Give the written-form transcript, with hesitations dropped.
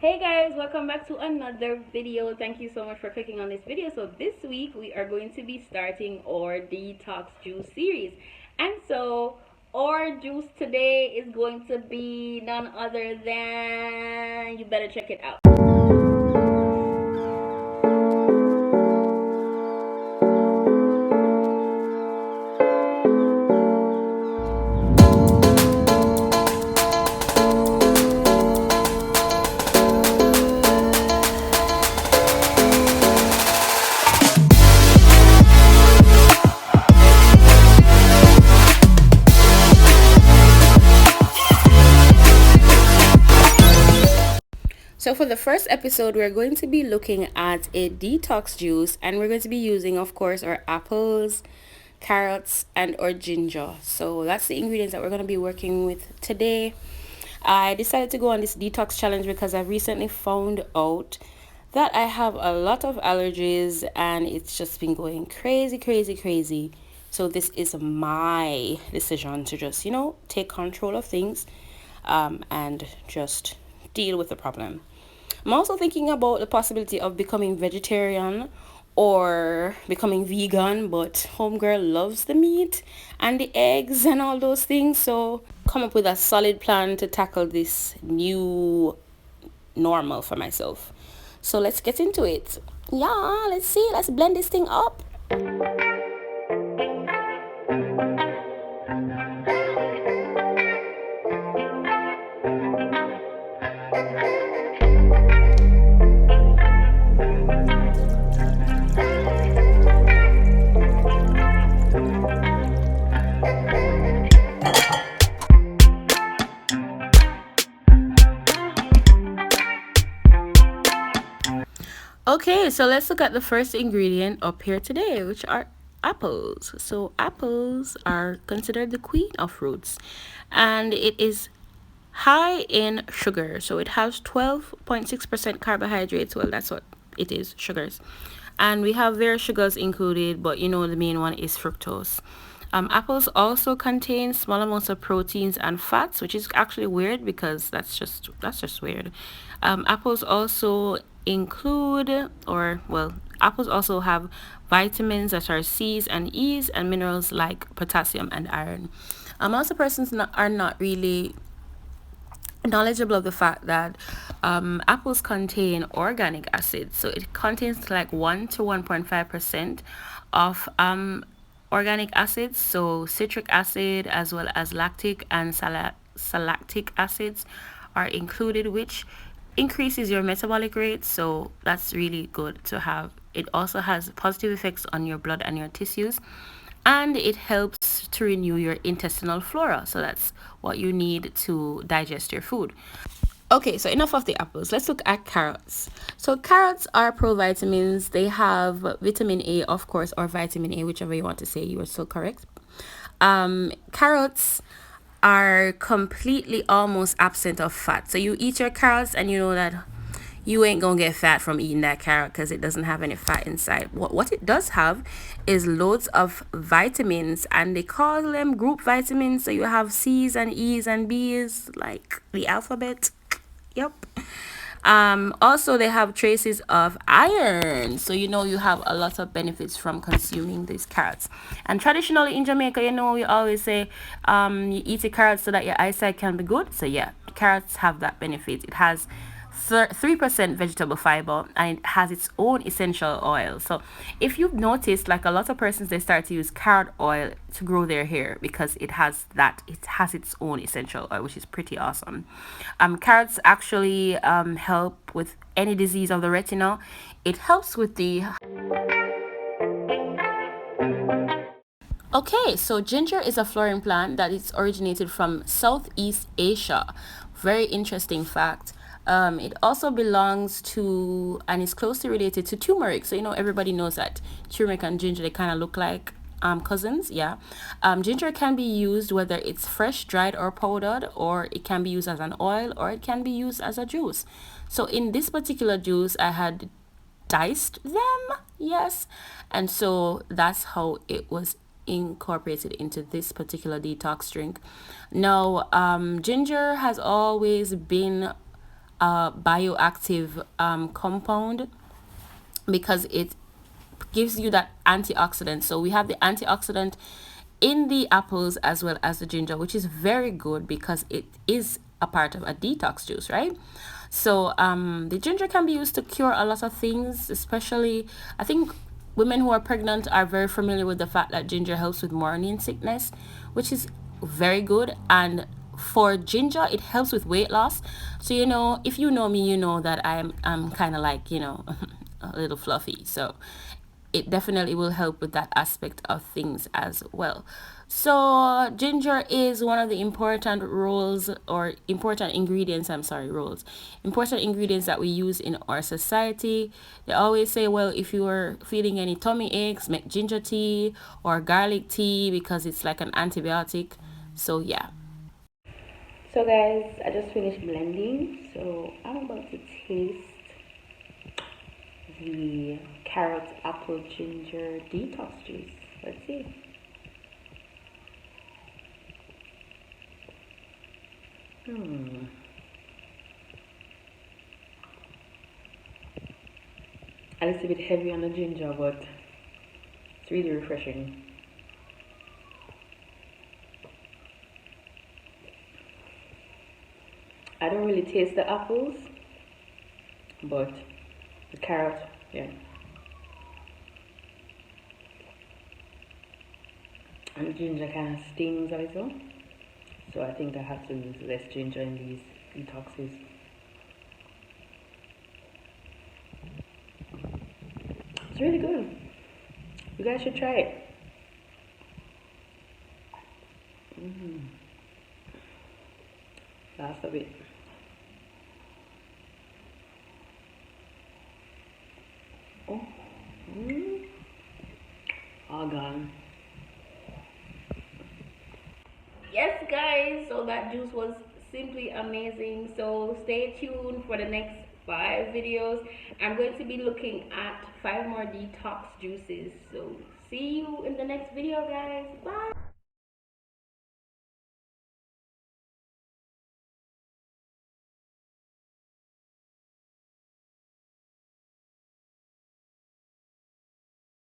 Hey guys, welcome back to another video. Thank you so much for clicking on this video. So this week we are going to be starting our Detox Juice series. And so our juice today is going to be none other than, you better check it out. So for the first episode, we're going to be looking at a detox juice, and we're going to be using, of course, our apples, carrots, and our ginger. So that's the ingredients that we're going to be working with today. I decided to go on this detox challenge because I've recently found out that I have a lot of allergies and it's just been going crazy, crazy, crazy. So this is my decision to just, take control of things and just deal with the problem. I'm also thinking about the possibility of becoming vegetarian or becoming vegan, but homegirl loves the meat and the eggs and all those things. So come up with a solid plan to tackle this new normal for myself. So let's get into it. Yeah, let's blend this thing up. Okay, so let's look at the first ingredient up here today, which are apples. So apples are considered the queen of fruits, and it is high in sugar. So it has 12.6% carbohydrates. Well, that's what it is, sugars. And we have various sugars included, but the main one is fructose. Apples also contain small amounts of proteins and fats, which is actually weird because that's just weird. Apples also include, or well, apples also have vitamins that are C's and E's and minerals like potassium and iron. Most persons are not really knowledgeable of the fact that apples contain organic acid. So it contains like 1 to 1.5% of organic acids. So citric acid as well as lactic and salactic acids are included, which increases your metabolic rate. So that's really good to have. It also has positive effects on your blood and your tissues, and it helps to renew your intestinal flora. So that's what you need to digest your food. Okay, so enough of the apples. Let's look at carrots. So carrots are provitamins. They have vitamin A, of course, or vitamin A, whichever you want to say. You are still correct. Carrots are completely almost absent of fat. So you eat your carrots and you know that you ain't gonna get fat from eating that carrot because it doesn't have any fat inside. What it does have is loads of vitamins, and they call them group vitamins. So you have C's and E's and B's, like the alphabet. Yep. Also, they have traces of iron, so you have a lot of benefits from consuming these carrots. And traditionally in Jamaica, we always say you eat a carrot so that your eyesight can be good. So yeah, carrots have that benefit. It has 3% vegetable fiber, and it has its own essential oil. So if you've noticed, like a lot of persons, they start to use carrot oil to grow their hair because it has its own essential oil, which is pretty awesome. Carrots actually help with any disease of the retina. It helps with the Okay, so ginger is a flowering plant that is originated from Southeast Asia. Very interesting fact. It also belongs to and is closely related to turmeric. So everybody knows that turmeric and ginger, they kind of look like cousins. Yeah. Ginger can be used whether it's fresh, dried, or powdered, or it can be used as an oil, or it can be used as a juice. So in this particular juice, I had diced them, yes, and so that's how it was incorporated into this particular detox drink. Now, ginger has always been a bioactive compound, because it gives you that antioxidant. So we have the antioxidant in the apples as well as the ginger, which is very good because it is a part of a detox juice, right? So the ginger can be used to cure a lot of things, especially I think women who are pregnant are very familiar with the fact that ginger helps with morning sickness, which is very good. And for ginger, it helps with weight loss. So you know, if you know me, you know that I'm kind of like, you know, a little fluffy. So it definitely will help with that aspect of things as well. So ginger is one of the important roles, or important ingredients, I'm sorry, roles, important ingredients that we use in our society. They always say, well, if you are feeling any tummy aches, make ginger tea or garlic tea because it's like an antibiotic. So yeah. So guys, I just finished blending, so I'm about to taste the carrot, apple, ginger detox juice. Let's see. A little bit heavy on the ginger, but it's really refreshing. I don't really taste the apples, but the carrot, yeah. And the ginger kind of stings a little, so I think I have to use less ginger in these detoxes. It's really good. You guys should try it. Last of it. Oh, all gone. Yes, guys, so that juice was simply amazing. So stay tuned for the next 5 videos. I'm going to be looking at 5 more detox juices. So see you in the next video, guys. Bye.